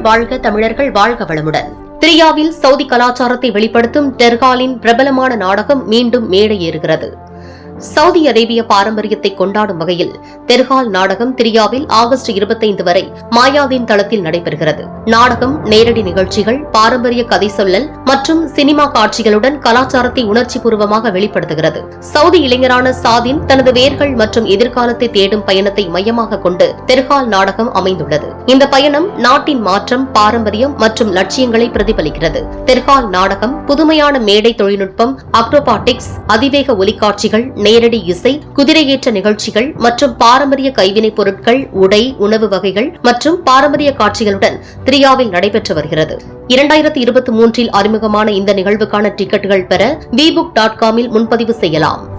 வாழ்க, தமிழர்கள் வாழ்க வளமுடன். திரியாவில் சவுதி கலாச்சாரத்தை வெளிப்படுத்தும் டெர்காலின் பிரபலமான நாடகம் மீண்டும் மேடை ஏறுகிறது. சவுதி அரேபிய பாரம்பரியத்தை கொண்டாடும் வகையில் தெர்கால் நாடகம் திரியாவில் ஆகஸ்ட் 25 வரை மாயாதீன் தளத்தில் நடைபெறுகிறது. நாடகம் நேரடி நிகழ்ச்சிகள், பாரம்பரிய கதை சொல்லல் மற்றும் சினிமா காட்சிகளுடன் கலாச்சாரத்தை உணர்ச்சி பூர்வமாக வெளிப்படுத்துகிறது. சவுதி இளைஞரான சாதின் தனது வேர்கள் மற்றும் எதிர்காலத்தை தேடும் பயணத்தை மையமாக கொண்டு தெர்கால் நாடகம் அமைந்துள்ளது. இந்த பயணம் நாட்டின் மாற்றம், பாரம்பரியம் மற்றும் லட்சியங்களை பிரதிபலிக்கிறது. தெர்கால் நாடகம் புதுமையான மேடை தொழில்நுட்பம், அக்ரோபாட்டிக்ஸ், அதிவேக ஒலிக்காட்சிகள், நேரடி இசை, குதிரையேற்ற நிகழ்ச்சிகள் மற்றும் பாரம்பரிய கைவினைப் பொருட்கள், உடை, உணவு வகைகள் மற்றும் பாரம்பரிய காட்சிகளுடன் திரியாவில் நடைபெற்று வருகிறது. 2023 அறிமுகமான இந்த நிகழ்வுக்கான டிக்கெட்டுகள் பெற vbook.com இல் முன்பதிவு செய்யலாம்.